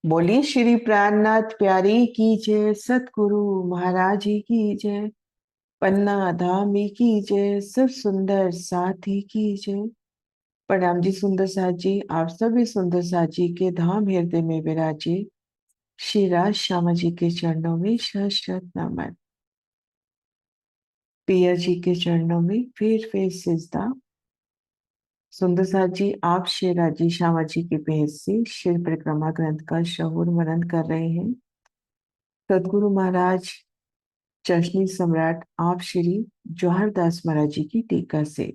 बोलिए श्री प्राणनाथ प्यारी की जय, सतगुरु महाराज जी की जय, पन्ना धामी की जय, सब सुंदर साथी की जय। प्रणाम जी सुंदर साथ जी, आप सभी सुंदर साथ जी के धाम हृदय में विराजे श्री राज श्यामा जी के चरणों में शत शत नमन। पिया जी के चरणों में फिर सिजदा। सुंदर साथ जी, आप श्री राजी श्यामा जी के भेज से शिव परिक्रमा ग्रंथ का श्रवण मनन कर रहे हैं। सदगुरु महाराज चशनी सम्राट आप श्री जौहर दास महाराज जी की टीका से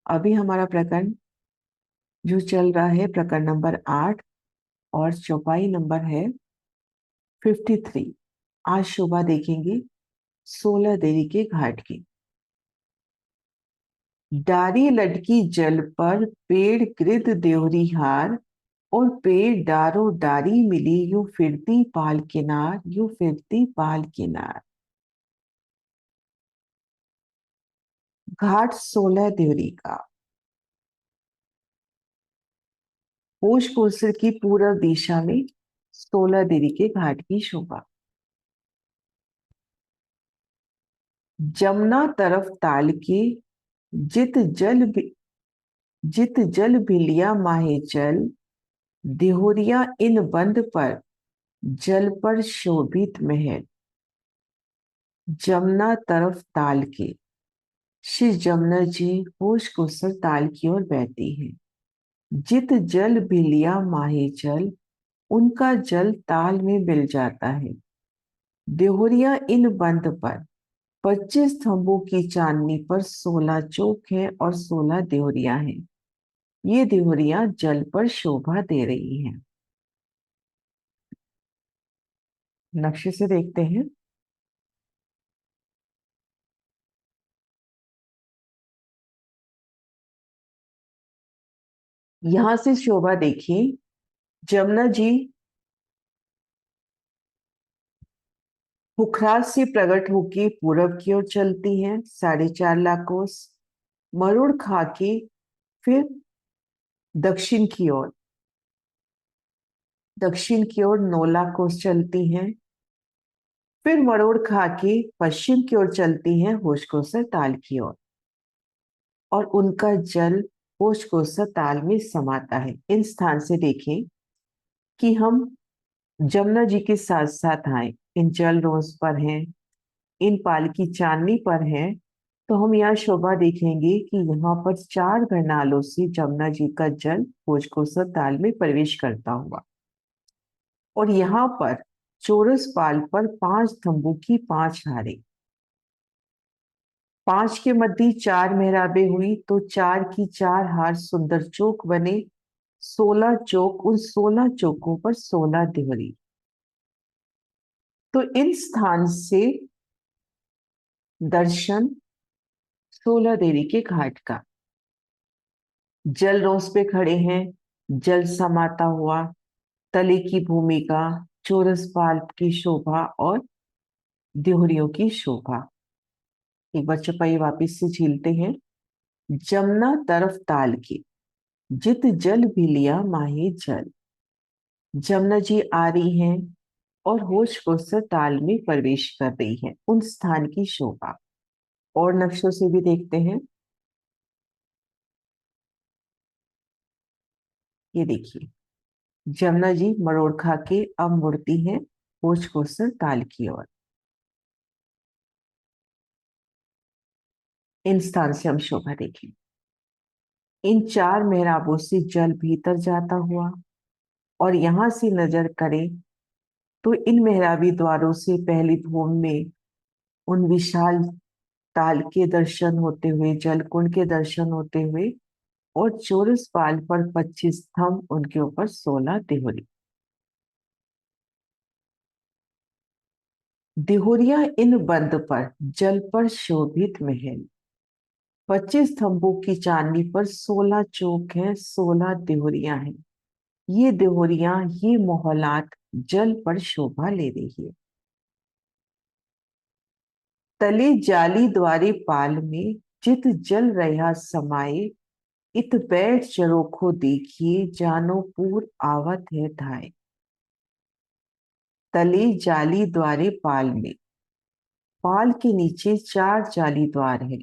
अभी हमारा प्रकरण जो चल रहा है प्रकरण नंबर 8 और चौपाई नंबर है 53। आज शोभा देखेंगे 16 देवी के घाट की। डारी लटकी जल पर पेड़ कृत देवरी हार, और पेड़ डारो डारी मिली यूं फिरती पाल किनार, यूं फिरती पाल किनार। घाट 16 देवरी का। होश कोसर की पूर्व दिशा में 16 देवी के घाट की शोभा। जमुना तरफ ताल के जित जल जित जल भिलिया माहे चल, देहोरिया इन बंद पर जल पर शोभित महल। जमुना तरफ ताल के श्री जमुना जी होश कोसर ताल की ओर बहती है। जित जल भिलिया माहे चल, उनका जल ताल में मिल जाता है। देहोरिया इन बंद पर 25 स्तंभों की चांदनी पर 16 चौक हैं और 16 देहरिया हैं। ये देहरिया जल पर शोभा दे रही हैं। नक्शे से देखते हैं। यहां से शोभा देखिए। जमुना जी पुखराज से प्रकट होकर पूरब की ओर चलती हैं 4.5 लाख कोस, मरुड़ खा के फिर दक्षिण की ओर, दक्षिण की ओर 9 लाख कोस चलती हैं। फिर मरोड़ खा के पश्चिम की ओर चलती हैं होश कोसर ताल की ओर, और उनका जल होश कोसर ताल में समाता है। इन स्थान से देखें कि हम जमुना जी के साथ साथ आए, इन जल रोज पर हैं, इन पाल की चांदनी पर हैं, तो हम यहाँ शोभा देखेंगे कि यहाँ पर 4 घरनालों से जमुना जी का जल होश कोसर ताल में प्रवेश करता हुआ, और यहाँ पर चोरस पाल पर 5 स्तंभों की 5 धारें, 5 के मध्य 4 मेहराबें हुई तो 4 की 4 हार सुंदर चौक बने। 16 चौक, उन 16 चौकों पर 16 देवरी। तो इन स्थान से दर्शन 16 देवी के घाट का। जल रोस पे खड़े हैं, जल समाता हुआ, तले की भूमिका, चोरस पाल की शोभा और देहरियों की शोभा। एक बार चौपाई वापिस से झीलते हैं। जमुना तरफ ताल की जित जल भी लिया माही जल। जमुना जी आ रही हैं और होश कोसर ताल में प्रवेश कर रही है, उन स्थान की शोभा। और नक्शों से भी देखते हैं। ये देखिए, जमुना जी मरोड़ खा के अब मुड़ती हैं होश कोसर ताल की ओर। इन स्थान से हम शोभा देखें। इन 4 मेहराबों से जल भीतर जाता हुआ, और यहां से नजर करें तो इन मेहराबी द्वारों से पहली भूमि में उन विशाल ताल के दर्शन होते हुए, जल कुंड के दर्शन होते हुए, और चौरस पाल पर 25 स्तंभ, उनके ऊपर 16 देहरी। देहोरिया इन बंद पर जल पर शोभित महल। 25 स्तंभों की चांदनी पर 16 चौक हैं, 16 देहरिया हैं। ये देहरिया, ये मोहलात जल पर शोभा ले रही है। तले जाली द्वारे पाल में चित जल रहा समाये, इत बैठ चरोखो देखिए जानो पूर आवत है धाय। तले जाली द्वारे पाल में। पाल के नीचे 4 जाली द्वार है,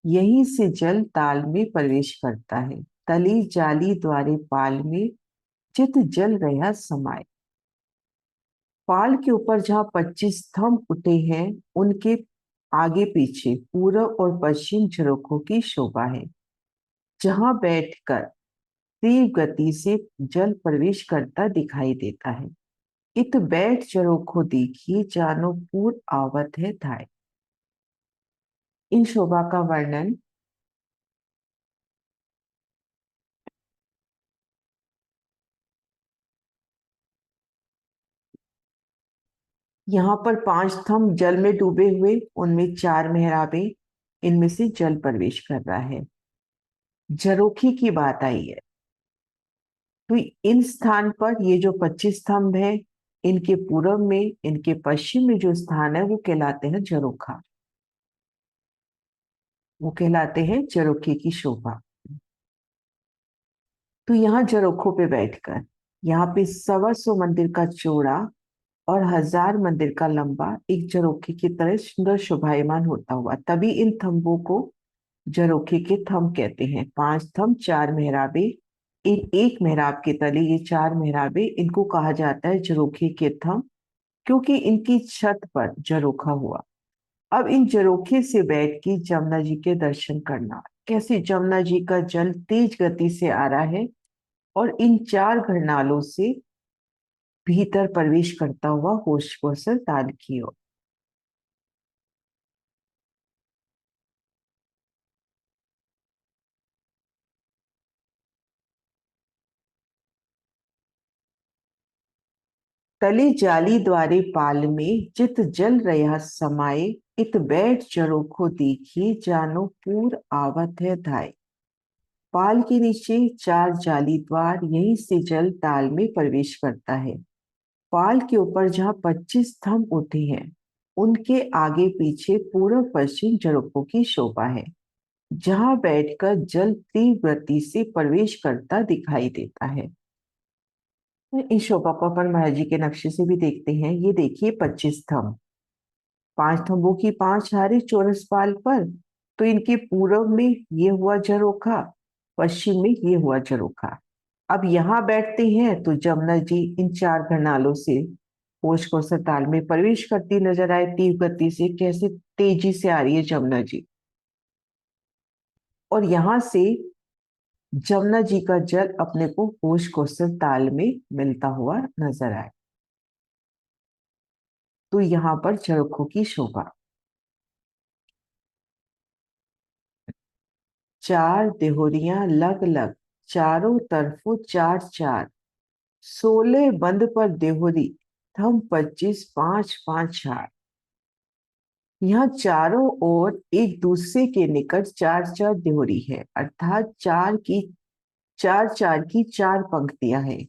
यहीं से जल ताल में प्रवेश करता है। तले जाली द्वारे पाल में, चित जल रहा समाये। पाल के ऊपर जहाँ 25 स्तंभ उठे हैं, उनके आगे पीछे पूरब और पश्चिम झरोखों की शोभा है। जहाँ बैठकर तीव्र गति से जल प्रवेश करता दिखाई देता है। इत बैठ झरोखो देखिए, जानो पूर आवत है धाय। इन शोभा का वर्णन। यहाँ पर 5 स्तंभ जल में डूबे हुए, उनमें 4 मेहराबें, इनमें से जल प्रवेश कर रहा है। झरोखे की बात आई है, तो इन स्थान पर ये जो 25 स्तंभ है, इनके पूर्व में, इनके पश्चिम में जो स्थान है, वो कहलाते हैं झरोखा। वो कहलाते हैं झरोखे की शोभा। तो यहाँ झरोखों पे बैठकर, यहाँ पे 125 मंदिर का चौड़ा और 1000 मंदिर का लंबा एक झरोखे की तरह सुंदर शोभायमान होता हुआ, तभी इन थंबों को झरोखे के थंब कहते हैं। 5 थंब, 4 मेहराबे, इन एक मेहराब के तले ये 4 मेहराबे, इनको कहा जाता है झरोखे के थंब, क्योंकि इनकी छत पर झरोखा हुआ। अब इन झरोखे से बैठ के जमुना जी के दर्शन करना, कैसे जमुना जी का जल तेज गति से आ रहा है और इन 4 घरनालों से भीतर प्रवेश करता हुआ होश को सर ताल की ओर। तले जाली द्वारे पाल में, चित जल रहा समाये। इत बैठ जरोखो देखिए, जानो पूर आवत है धाय। पाल के नीचे 4 जाली द्वार, यहीं से जल ताल में प्रवेश करता है। पाल के ऊपर जहाँ 25 स्तंभ उठे हैं, उनके आगे पीछे पूर्व पश्चिम झरोखों की शोभा है। जहाँ बैठकर जल तीव्र गति से प्रवेश करता दिखाई देता है। इस शोभा को अपन महाराज जी के नक्शे से भी देखते हैं। ये देखिए 25 स्तंभ, 5 स्तंभों की 5 हारी चौरस पाल पर, तो इनके पूर्व में ये हुआ झरोखा, पश्चिम में ये हुआ झरोखा। अब यहाँ बैठते हैं तो जमुना जी इन 4 घरनालों से होश को ताल में प्रवेश करती नजर आए तीव्र गति से। कैसे तेजी से आ रही है जमुना जी, और यहां से जमुना जी का जल अपने को होश को ताल में मिलता हुआ नजर आए। तो यहाँ पर झरोखों की शोभा। 4 देहोरियां लग लग, चारों तरफों 4 4। 16 बंद पर देहोरी, थम 25 5 5 4। यहाँ चारों ओर एक दूसरे के निकट 4 4 देहोरी है, अर्थात 4 पंक्तियां हैं।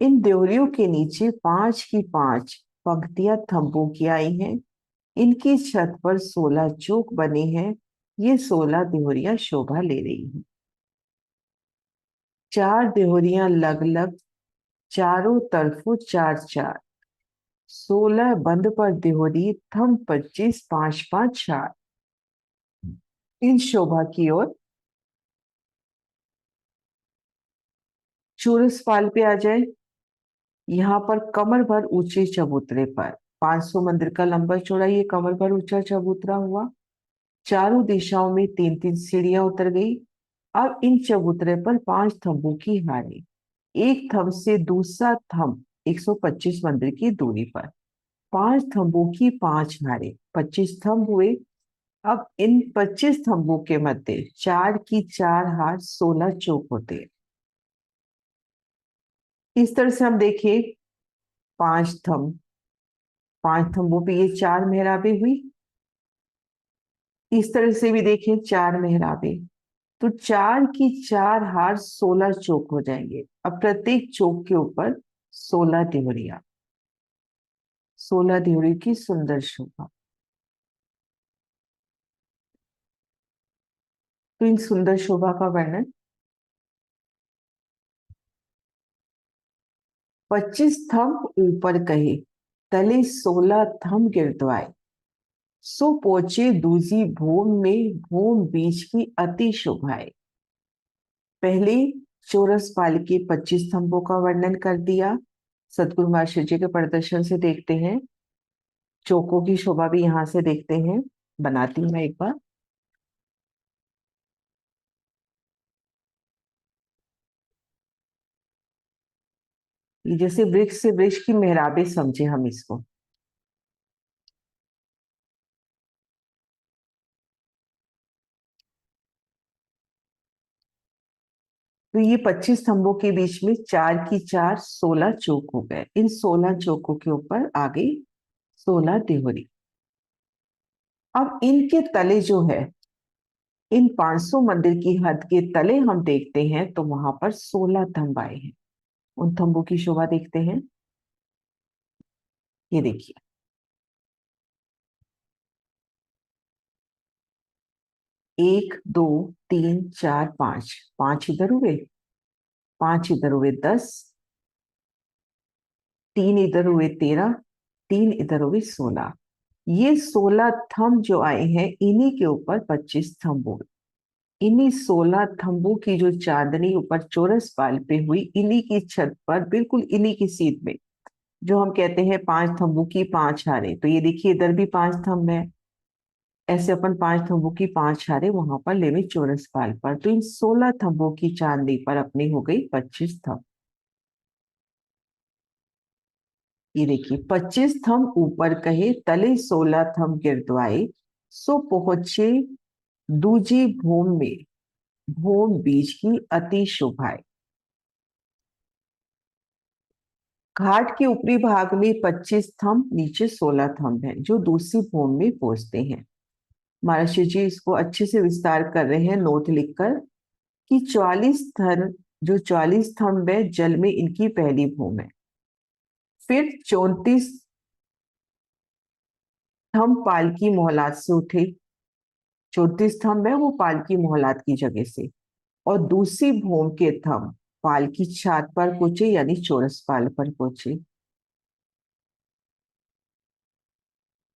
इन देवरियों के नीचे 5 की 5 पंक्तियां थंबों की आई हैं। इनकी छत पर 16 चौक बने हैं। ये 16 देवरियां शोभा ले रही हैं। 4 देवरियां लग लग, चारों तरफों 4 4। 16 बंद पर देहोरी, थम 25 5 5 4। इन शोभा की ओर चूरस पाल पे आ जाए। यहाँ पर कमर भर ऊंचे चबूतरे पर 500 मंदिर का लंबा चौड़ा ये कमर भर ऊंचा चबूतरा हुआ। चारों दिशाओं में 3 3 सीढ़ियां उतर गई। अब इन चबूतरे पर 5 थंबों की हारे, एक थंब से दूसरा थंब 125 मंदिर की दूरी पर। 5 थंबों की 5 हारे, 25 थंब हुए। अब इन 25 थंबों के मध्य 4 की 4 हार, 16 चौक होते हैं। इस तरह से हम देखें, 5 थंब, 5 थंबों पे ये 4 मेहराबें हुई। इस तरह से भी देखें, 4 मेहराबें, तो 4 की 4 हार, 16 चौक हो जाएंगे। अब प्रत्येक चौक के ऊपर 16 देवरिया, 16 देवरी की सुंदर शोभा। तो इन सुंदर शोभा का वर्णन। 25 स्तंभ ऊपर कहे, तले 16 थम गिरद्वाए, सो पहुंचे दूजी भूम में, भूम बीच की अति शोभाए। पहले चौरस पाल के 25 स्तंभों का वर्णन कर दिया। सतगुरु महाराज जी के प्रदर्शन से देखते हैं। चौकों की शोभा भी यहां से देखते हैं। बनाती हूं मैं एक बार। ये जैसे वृक्ष से वृक्ष की मेहराबें समझे हम इसको। तो ये 25 स्तंभों के बीच में चार की चार 16 चौक हो गए। इन 16 चौकों के ऊपर आ गई 16 देहरी। अब इनके तले जो है, इन 500 मंदिर की हद के तले हम देखते हैं तो वहां पर 16 थंब आए हैं। उन थंबों की शोभा देखते हैं। ये देखिए, 1 2 3 4 5, 5 इधर हुए, 5 इधर हुए 10, 3 इधर हुए 13, 3 इधर हुए 16। ये 16 थंब जो आए हैं, इन्हीं के ऊपर 25 थंब हुए। इन्हीं 16 थंबों की जो चांदनी ऊपर चौरस पाल पे हुई, इन्हीं की छत पर, बिल्कुल इन्हीं की सीध में, जो हम कहते हैं 5 थंबों की 5 हारे। तो ये देखिए, इधर भी 5 थंब है। ऐसे अपन 5 थंबों की 5 हारे वहां पर लेवे चौरस पाल पर। तो इन 16 थंबों की चांदनी पर अपनी हो गई 25 थंब। ये देखिए, 25 थंब ऊपर कहे, तले 16 थंब गिरद्वाए, सो पहुंचे दूजी भूम में, भूम बीज की अति शोभाए। घाट के ऊपरी भाग में 25 थंब, नीचे 16 थंब है, जो दूसरी भूम में पहुंचते हैं। महर्षि जी इसको अच्छे से विस्तार कर रहे हैं नोट लिखकर कि 44 थन, जो 44 थंब है, जल में इनकी पहली भूम है। फिर 34 थंब पालकी मोहलात से उठे। 34 थंब है वो पालकी मोहलात की जगह से। और दूसरी भूम के थंब पालकी छात पर पहुंचे, यानी चौरस पाल पर पहुंचे।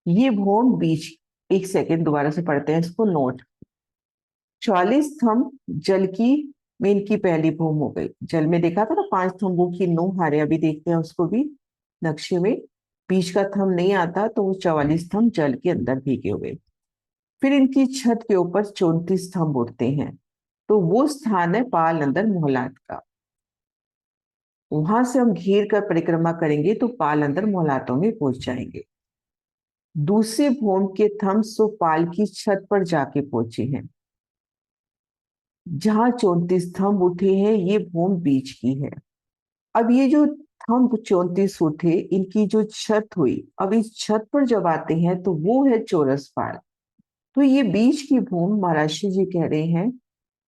ये भूम बीच, एक सेकेंड दोबारा से पढ़ते हैं इसको नोट। 44 थंब जल की में इनकी पहली भूम हो गई। जल में देखा था ना 5 थंबों की नो हारे, अभी देखते हैं उसको भी नक्शे में। बीच का थंब नहीं आता तो वो 44 थंब जल के अंदर भीगे हुए। फिर इनकी छत के ऊपर 34 थंब उठते हैं। तो वो स्थान है पाल अंदर मोहलात का। वहां से हम घेर कर परिक्रमा करेंगे तो पाल अंदर मोहलातों में पहुंच जाएंगे। दूसरे भूम के थंब सो पाल की छत पर जाके पहुंचे हैं। जहां 34 थंब उठे हैं, ये भूम बीच की है। अब ये जो थंब 34 उठे, इनकी जो छत हुई, अब इस छत पर जब आते हैं तो वो है चौरस पाल। तो ये बीच की भूम महाराज जी कह रहे हैं,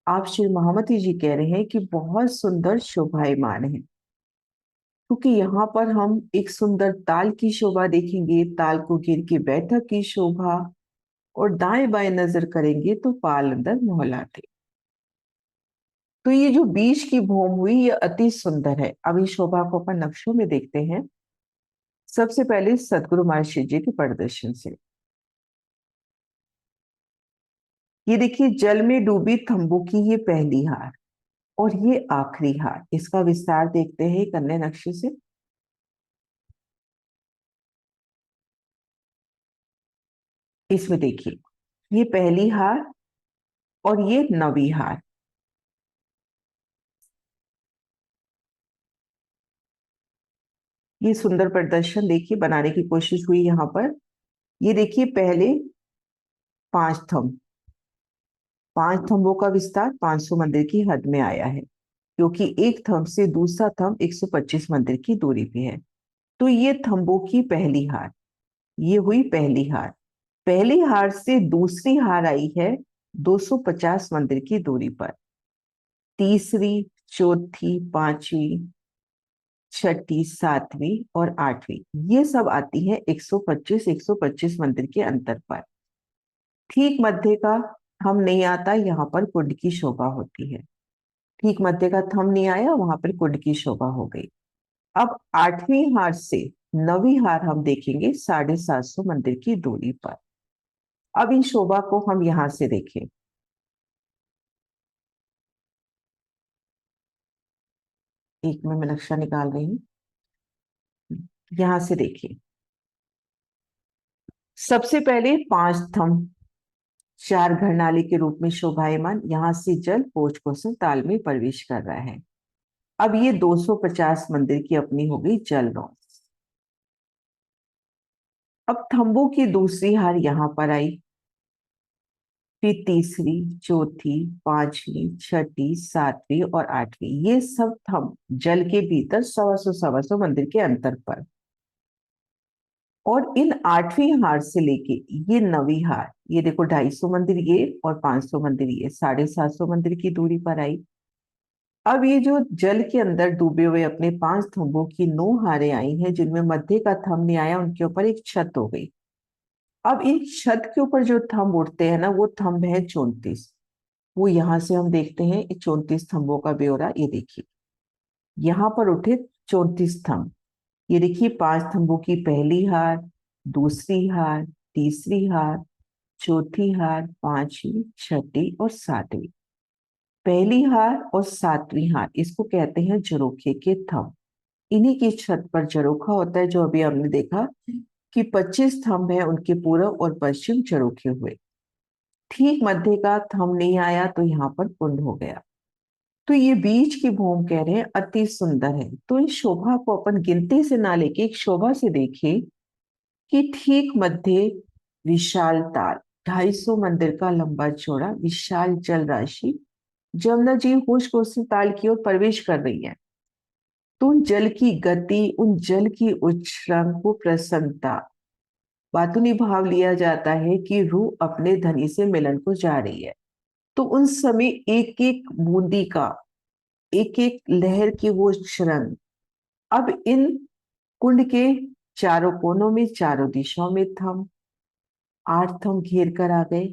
आप श्री महामती जी कह रहे हैं कि बहुत सुंदर शोभायमान है। क्योंकि यहाँ पर हम एक सुंदर ताल की शोभा देखेंगे, ताल को घेर के बैठक की शोभा, और दाएं बाएं नजर करेंगे तो पाल अंदर मोहलाते। तो ये जो बीच की भूम हुई, ये अति सुंदर है। अब इस शोभा को अपन नक्शों में देखते हैं। सबसे पहले सदगुरु महर्षि जी के प्रदर्शन से। ये देखिए, जल में डूबी तंबू की ये पहली हार और ये आखिरी हार। इसका विस्तार देखते हैं एक अन्य नक्शे से। इसमें देखिए, ये पहली हार और ये नवी हार। ये सुंदर प्रदर्शन देखिए बनाने की कोशिश हुई यहाँ पर। ये देखिए, पहले 5 थंब, 5 थंबों का विस्तार 500 मंदिर की हद में आया है, क्योंकि एक थंब से दूसरा थंब 125 मंदिर की दूरी पे है। तो ये थंबों की पहली हार, ये हुई पहली हार। पहली हार से दूसरी हार आई है 250 मंदिर की दूरी पर। तीसरी, चौथी, पांचवी, छठी, सातवीं और आठवीं, ये सब आती है 125 मंदिर के अंतर पर। ठीक मध्य का थंब नहीं आता, यहाँ पर कुंड की शोभा होती है। ठीक मध्य का थंब नहीं आया, वहां पर कुंड की शोभा हो गई। अब आठवीं हार से नवीहार हम देखेंगे 750 मंदिर की दूरी पर। अब इन शोभा को हम यहां से देखें। एक में मैं नक्शा निकाल रही हूँ, यहां से देखिए। सबसे पहले 5 स्तंभ 4 घरनाली के रूप में शोभायमान, यहां से जल पोष कोसल ताल में प्रवेश कर रहा है। अब ये 250 मंदिर की अपनी हो गई जल नौ। अब थंबों की दूसरी हार यहां पर आई, फिर तीसरी, चौथी, पांचवी, छठी, सातवीं और आठवीं, ये सब थंब जल के भीतर 125 मंदिर के अंतर पर। और इन आठवीं हार से लेके ये नवी हार, ये देखो 250 मंदिर ये और 500 मंदिर ये, 750 मंदिर की दूरी पर आई। अब ये जो जल के अंदर डूबे हुए अपने 5 थंबों की 9 हारें आई हैं, जिनमें मध्य का थंब नहीं आया, उनके ऊपर एक छत हो गई। अब इन छत के ऊपर जो थंब उठते हैं ना, वो थंब है 34। वो यहां से हम देखते हैं 34 स्तंभों का ब्यौरा। ये देखिए, यहां पर उठे 34 स्तंभ। ये देखिए, 5 स्तंभों की पहली हार, दूसरी हार, तीसरी हार, चौथी हार, पांचवी, छठी और सातवीं। पहली हार और सातवीं हार, इसको कहते हैं झरोखे के थंब। इन्हीं की छत पर झरोखा होता है, जो अभी हमने देखा कि 25 स्तंभ है, उनके पूर्व और पश्चिम झरोखे हुए। ठीक मध्य का थंब नहीं आया, तो यहाँ पर कुंड हो गया। तो ये बीच की भूमि कह रहे हैं अति सुंदर है। तो इस शोभा को अपन गिनती से ना लेके एक शोभा से देखें कि ठीक मध्य विशाल ताल, 250 मंदिर का लंबा चौड़ा विशाल जल राशि जमुना जी होश कोसी ताल की ओर प्रवेश कर रही है। तो उन जल की गति, उन जल की उच्छ्रंग, वो प्रसन्नता, बातूनी भाव लिया जाता है कि रूह अपने धनी से मिलन को जा रही है। तो उन समय एक एक बूंदी का, एक एक लहर की वो क्षरण। अब इन कुंड के चारों कोनों में, चारों दिशाओं में थंब, 8 थंब घेर कर आ गए।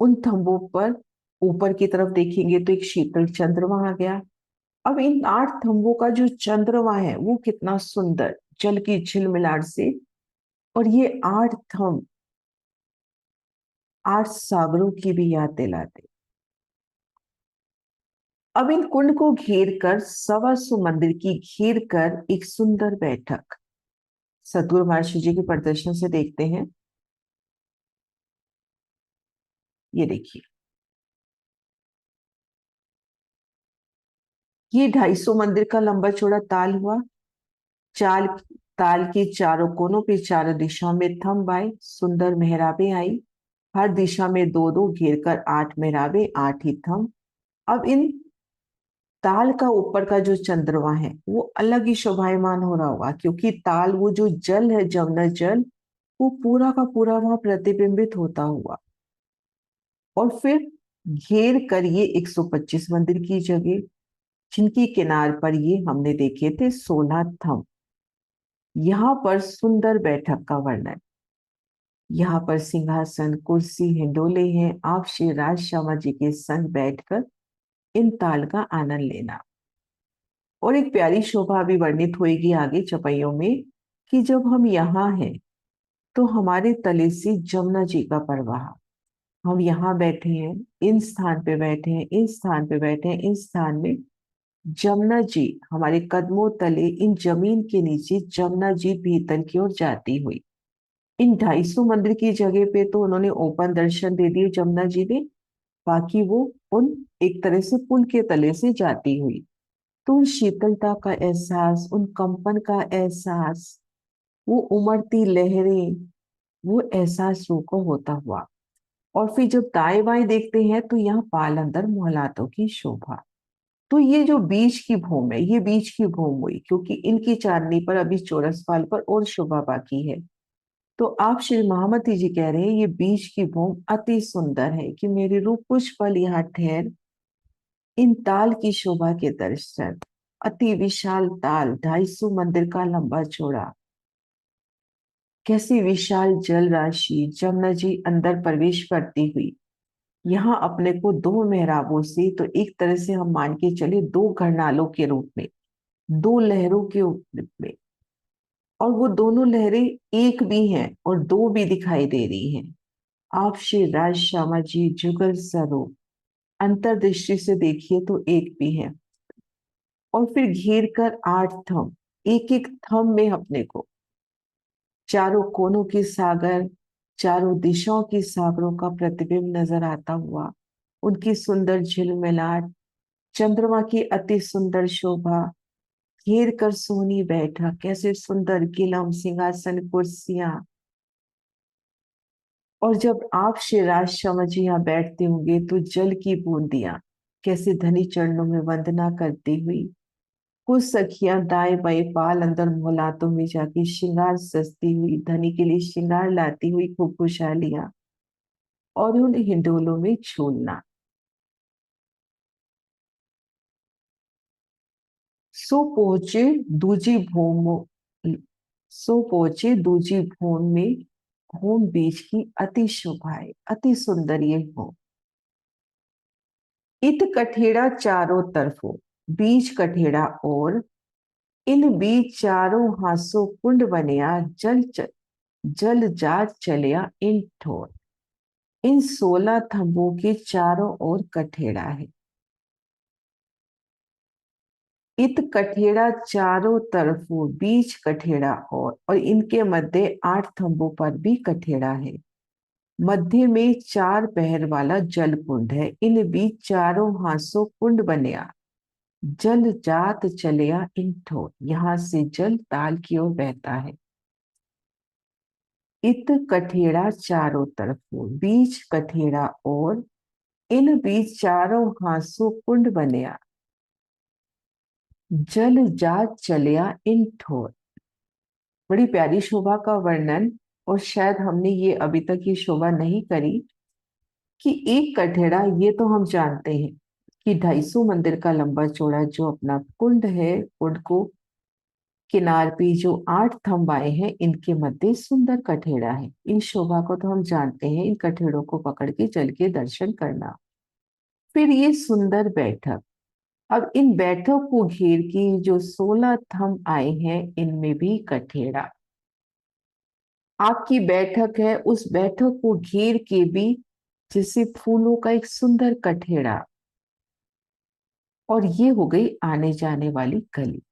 उन थंबों पर ऊपर की तरफ देखेंगे तो एक शीतल चंद्रमा आ गया। अब इन 8 थंबों का जो चंद्रमा है वो कितना सुंदर, जल की झिलमिलाहट से। और ये 8 थंब 8 सागरों की भी याद दिलाते। अब इन कुंड को घेर कर 125 मंदिर की घेर कर एक सुंदर बैठक सतगुरु महर्षि जी के प्रदर्शन से देखते हैं। ये देखिए, ये 250 मंदिर का लंबा चौड़ा ताल हुआ। चाल ताल के चारों कोनों पे, चारों दिशाओं में थंब आए, सुंदर मेहराबें आई। हर दिशा में दो दो घेर कर 8 मेहराबें, 8 ही थंब। अब इन ताल का ऊपर का जो चंद्रमा है वो अलग ही शोभायमान हो रहा होगा, क्योंकि ताल, वो जो जल है जमुना जल, वो पूरा का पूरा वहां प्रतिबिंबित होता हुआ। और फिर घेर कर ये 125 मंदिर की जगह, जिनकी किनार पर ये हमने देखे थे 16 थंब। यहाँ पर सुंदर बैठक का वर्णन। यहाँ पर सिंहासन, कुर्सी, हिंडोले हैं। आप श्री राज शर्मा जी के संग बैठकर इन ताल का आनंद लेना। और एक प्यारी शोभा भी वर्णित होएगी आगे चौपाइयों में, कि जब हम यहाँ हैं तो हमारे तले से जमुना जी का प्रवाह, हम यहाँ बैठे हैं, इन स्थान पे बैठे हैं, इन स्थान पे बैठे हैं, इन स्थान में जमुना जी हमारे कदमों तले, इन जमीन के नीचे जमुना जी भीतर की ओर जाती हुई। इन 250 मंदिर की जगह पे तो उन्होंने ओपन दर्शन दे दिए जमुना जी ने, बाकी वो उन एक तरह से पुल के तले से जाती हुई। तो उन शीतलता का एहसास, उन कंपन का एहसास, वो उमड़ती लहरें, वो एहसास रूह को होता हुआ। और फिर जब दाएं बाएं देखते हैं तो यहाँ पाल अंदर मोहलातों की शोभा। तो ये जो बीच की भूमि है, ये बीच की भूमि हुई, क्योंकि इनकी चांदनी पर अभी चौरस पाल पर और शोभा बाकी है। तो आप श्री महामती जी कह रहे हैं ये बीच की भूमि अति सुंदर है, कि मेरी रूह कुछ पल यहाँ ठहर इन ताल की शोभा के दर्शन। अति विशाल ताल, 250 मंदिर का लंबा चौड़ा, कैसी विशाल जल राशि जमुना जी अंदर प्रवेश करती हुई। यहाँ अपने को दो मेहराबों से, तो एक तरह से हम मान के चले 2 घरनालों के रूप में, 2 लहरों के रूप में, और वो दोनों लहरें एक भी हैं और दो भी दिखाई दे रही हैं। आप श्री राज श्यामा जी जुगल स्वरूप अंतर्दृष्टि से देखिए तो एक भी है। और फिर घेर कर 8 थंब, एक एक थंब में अपने को चारों कोनों की सागर, चारों दिशाओं की सागरों का प्रतिबिंब नजर आता हुआ, उनकी सुंदर झिलमिलाट, चंद्रमा की अति सुंदर शोभा, घेर कर सोनी बैठा, कैसे सुंदर गिलम सिंहासन कुर्सियां। और जब आप शिवराज शर्मा जी यहाँ बैठते होंगे तो जल की बूंदियां कैसे धनी चरणों में वंदना करती हुई, कुछ सखियां दाएं बाएं पाल अंदर मोहलातों में जाके श्रृंगार सजती हुई धनी के लिए श्रृंगार लाती हुई खूब खुशहालियां, और उन हिंडोलों में झूलना। सो पहुंचे दूजी भूमि, सो पहुंचे दूजी भूमि में घूम बीच की अति शोभाए, अति सुंदर ये हो। इत कठेड़ा चारों तरफों, बीच कठेड़ा और इन बीच चारों हासों कुंड बनिया, जल जात चलिया इन ठोर। इन 16 थंबों के चारों ओर कठेड़ा है। इत कठेड़ा चारों तरफों, बीच कठेड़ा और इनके मध्य 8 थंबों पर भी कठेड़ा है। मध्य में 4 पहर वाला जल कुंड है। इन बीच चारों हासों कुंड बनया, जल जात चलिया इन ठोर। यहां से जल ताल की ओर बहता है। इत कठेड़ा चारों तरफों, बीच कठेड़ा और इन बीच चारों हासों कुंड बनया, जल जात चलिया इन ठोर। बड़ी प्यारी शोभा का वर्णन, और शायद हमने ये अभी तक ये शोभा नहीं करी कि एक कठेड़ा, ये तो हम जानते हैं कि 250 मंदिर का लंबा चौड़ा जो अपना कुंड है, कुंड को किनार पे जो 8 थंब आए हैं, इनके मध्य सुंदर कठेड़ा है। इन शोभा को तो हम जानते हैं, इन कठेड़ों को पकड़ के जल के दर्शन करना। फिर ये सुंदर बैठक, अब इन बैठक को घेर के जो 16 थंब आए हैं, इनमें भी कठेड़ा। आपकी बैठक है, उस बैठक को घेर के भी जैसे फूलों का एक सुंदर कठेड़ा। और ये हो गई आने जाने वाली गली।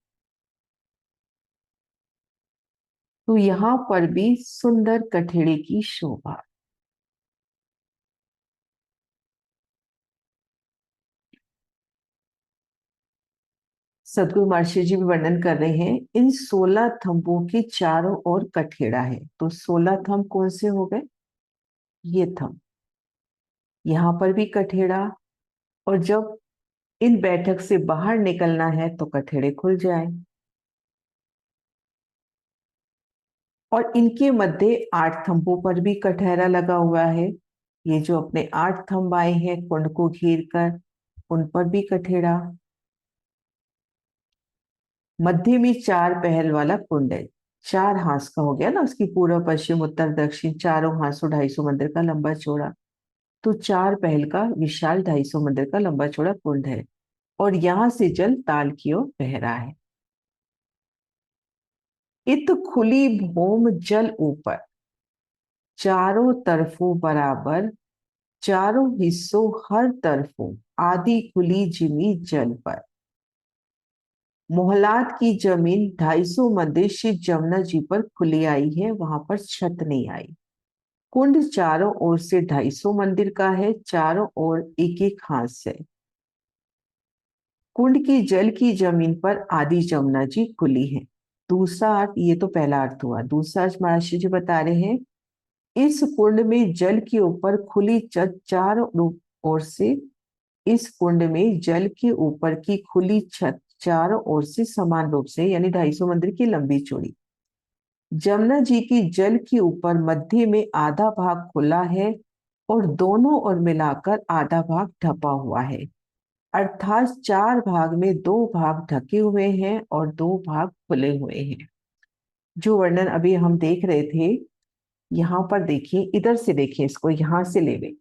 तो यहां पर भी सुंदर कठेड़े की शोभा। सदगुरु महर्षि जी भी वर्णन कर रहे हैं, इन 16 थंबों के चारों ओर कठेड़ा है। तो 16 थंब कौन से हो गए? ये थंब, यहां पर भी कठेड़ा। और जब इन बैठक से बाहर निकलना है तो कठेड़े खुल जाए। और इनके मध्य 8 थंबों पर भी कठहरा लगा हुआ है। ये जो अपने 8 थंब आए हैं कुंड को घेर कर, उन पर भी कठेड़ा। मध्य में 4 पहल वाला कुंड है। 4 हांस का हो गया ना, उसकी पूर्व पश्चिम उत्तर दक्षिण चारों हांसों 250 मंदिर का लंबा चौड़ा। तो 4 पहल का विशाल 250 मंदिर का लंबा चौड़ा कुंड है। और यहां से जल ताल की ओर बह रहा है। इत खुली भूम जल ऊपर, चारों तरफों बराबर, चारों हिस्सों हर तरफों, आदि खुली जिमी जल पर। मोहलात की जमीन 250 मंदिर श्री जमुना जी पर खुली आई है, वहां पर छत नहीं आई। कुंड चारों ओर से 250 मंदिर का है, चारों ओर एक एक हांस है। कुंड की जल की जमीन पर आदि जमुना जी खुली है। दूसरा अर्थ, ये तो पहला अर्थ हुआ। दूसरा अर्थ महर्षि जी बता रहे हैं, इस कुंड में जल के ऊपर खुली छत चारों ओर से, इस कुंड में जल के ऊपर की खुली छत चारों ओर से समान रूप से, यानी 250 मंदिर की लंबी चौड़ी। जमुना जी की जल के ऊपर मध्य में आधा भाग खुला है और दोनों ओर मिलाकर आधा भाग ढपा हुआ है। अर्थात 4 भाग में 2 भाग ढके हुए हैं और 2 भाग खुले हुए हैं। जो वर्णन अभी हम देख रहे थे, यहाँ पर देखिए, इधर से देखिए, इसको यहां से ले गए।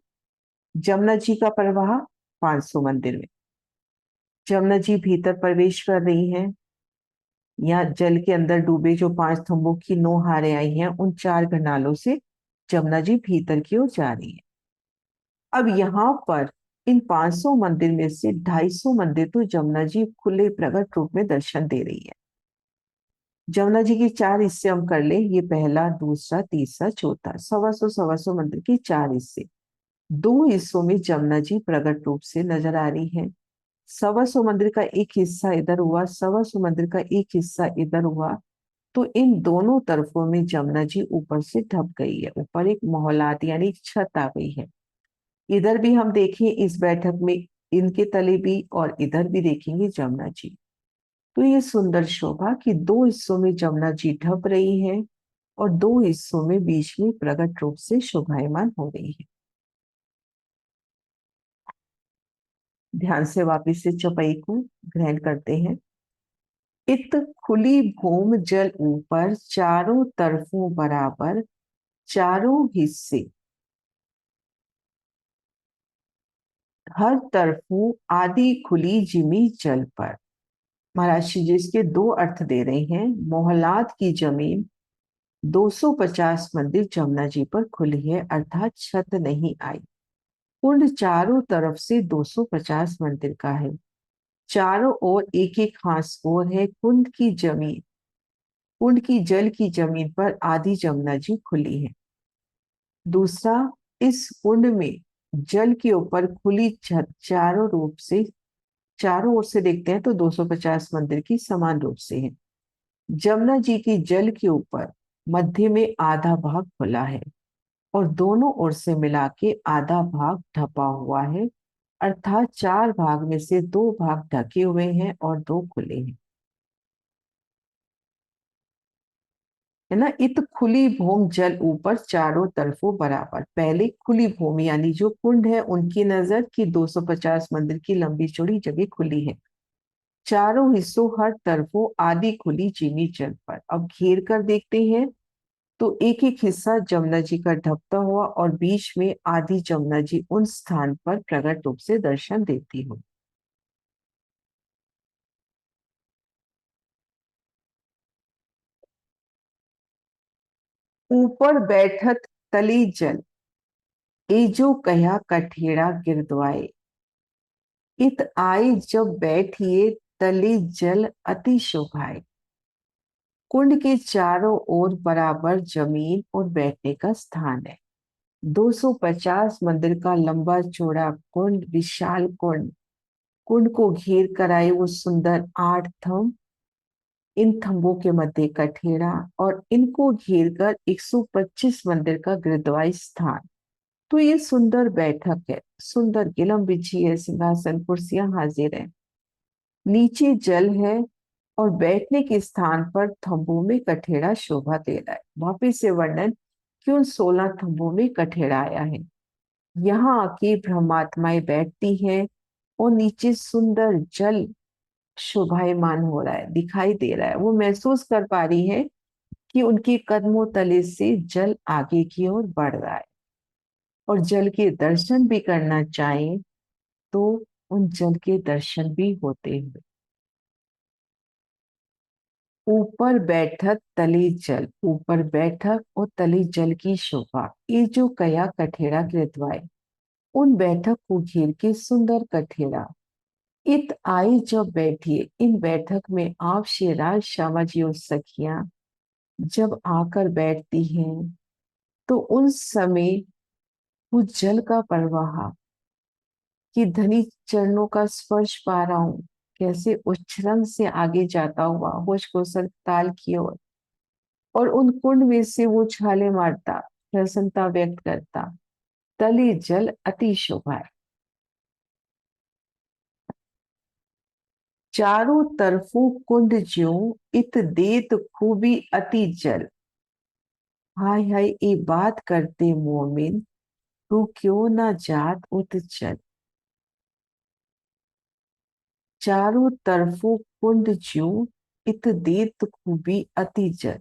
जमुना जी का प्रवाह 500 मंदिर में, जमुना जी भीतर प्रवेश कर रही हैं। या जल के अंदर डूबे जो 5 थंबों की 9 हारें आई हैं, उन 4 घनालों से जमुना जी भीतर की ओर जा रही है। अब यहाँ पर इन 500 मंदिर में से 250 मंदिर तो जमुना जी खुले प्रकट रूप में दर्शन दे रही है। जमुना जी के 4 हिस्से हम कर ले, ये पहला, दूसरा, तीसरा, चौथा, 125 मंदिर के 4 हिस्से। 2 हिस्सों में जमुना जी प्रकट रूप से नजर आ रही है। 125 मंदिर का एक हिस्सा इधर हुआ, 125 मंदिर का एक हिस्सा इधर हुआ। तो इन दोनों तरफों में जमुना जी ऊपर से ढप गई है, ऊपर एक मोहलात यानी एक छत आ गई है। इधर भी हम देखें इस बैठक में, इनके तले भी और इधर भी देखेंगे जमुना जी। तो ये सुंदर शोभा कि 2 हिस्सों में जमुना जी ढप रही है और 2 हिस्सों में बीच में प्रकट रूप से शोभायमान हो रही है। ध्यान से वापिस से चौपाई को ग्रहण करते हैं। इत खुली भूम जल ऊपर चारों तरफों बराबर, चारों हिस्से हर तरफों आदि खुली जिमी जल पर। महाराज श्री जी इसके 2 अर्थ दे रहे हैं। मोहलात की जमीन 250 मंदिर जमुना जी पर खुली है, अर्थात छत नहीं आई। कुंड चारों तरफ से 250 मंदिर का है, चारों ओर एक एक खास ओर है। कुंड की जल की जमीन पर आधी जमुना जी खुली है। दूसरा, इस कुंड में जल के ऊपर खुली छत चारों रूप से, चारों ओर से देखते हैं तो 250 मंदिर की समान रूप से है। जमुना जी की जल के ऊपर मध्य में आधा भाग खुला है और दोनों ओर से मिला के आधा भाग ढपा हुआ है, अर्थात 4 भाग में से 2 भाग ढके हुए हैं और 2 खुले हैं। है ना। इत खुली भूमि जल ऊपर चारों तरफों बराबर। पहले खुली भूमि यानी जो कुंड है उनकी नजर की 250 मंदिर की लंबी चौड़ी जगह खुली है, चारों हिस्सों हर तरफों आदि खुली चीनी जल पर। अब घेर कर देखते हैं तो एक एक हिस्सा जमुना जी का ढपता हुआ और बीच में आधी जमुना जी उन स्थान पर प्रकट रूप से दर्शन देती हो। ऊपर बैठत तली जल, ए जो कया कठेड़ा गिरदवाए। इत आई जब बैठिए तली जल अति शोभाए। कुंड के चारों ओर बराबर जमीन और बैठने का स्थान है। 250 मंदिर का लंबा चौड़ा कुंड, विशाल कुंड। कुंड को घेर कर आए वो सुंदर 8 थंब, इन थंबों के मध्य कठेड़ा और इनको घेर कर 125 मंदिर का गिरदवाई स्थान। तो ये सुंदर बैठक है, सुंदर गिलम बिछी है, सिंहासन कुर्सियां हाजिर है, नीचे जल है और बैठने के स्थान पर थंबों में कठेड़ा शोभा दे रहा है। वापिस से वर्णन कि उन 16 थंबों में कठेड़ा आया है। यहाँ आके ब्रह्मात्माएं बैठती हैं और नीचे सुंदर जल शोभायमान हो रहा है, दिखाई दे रहा है। वो महसूस कर पा रही है कि उनके कदमों तले से जल आगे की ओर बढ़ रहा है और जल के दर्शन भी करना चाहें तो उन जल के दर्शन भी होते हुए। ऊपर बैठक तले जल, ऊपर बैठक और तले जल की शोभा, ये जो कया कठेड़ा कृतवाय, उन बैठक को घेर के सुंदर कठेड़ा। इत आई जब बैठिए, इन बैठक में आप शेराज श्यामा जी और सखियां जब आकर बैठती हैं तो उन समय वो जल का प्रवाह कि धनी चरणों का स्पर्श पा रहा हूं, कैसे उच्छृंग से आगे जाता हुआ होश को ताल की ओर, और उन कुंड में से वो छाले मारता, प्रसन्नता व्यक्त करता। तले जल अति शोभा है। चारों तरफों कुंड ज्यों, इत देत खूबी अति जल। हाय हाय ये बात करते मोमिन, तू क्यों ना जात उत चल। चारों तरफों कुंड ज्यों, इत देत खूबी अति जल।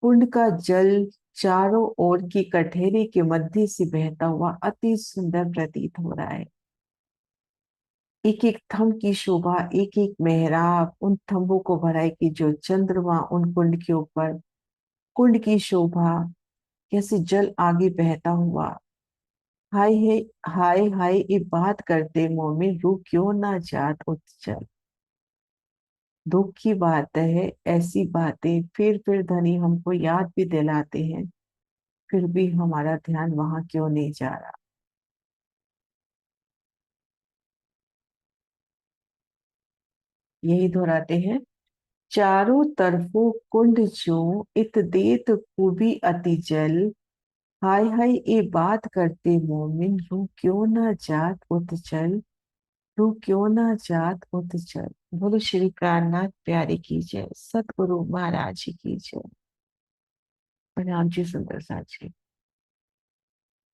कुंड का जल चारों ओर की कठेरे के, मध्य से बहता हुआ अति सुंदर प्रतीत हो रहा है। एक एक थंब की शोभा, एक एक मेहराब, उन थंबों को भराए कि जो चंद्रमा उन कुंड के ऊपर, कुंड की शोभा, कैसे जल आगे बहता हुआ। हाय है, हाय हाय ये बात करते मोमिन, रू क्यों ना जात उच्चल। दुख की बात है, ऐसी बातें फिर धनी हमको याद भी दिलाते हैं, फिर भी हमारा ध्यान वहां क्यों नहीं जा रहा। यही दोहराते हैं। चारों तरफों कुंड जो, इत देत खूबी अति जल। हाय हाय ये बात करते मोमिन, रू क्यों ना जात उत चल। रू क्यों ना जात उत चल। बोलो श्री प्राणनाथ प्यारे की जय, सतगुरु महाराज जी की जय। प्रणाम जी सुंदर साथ जी।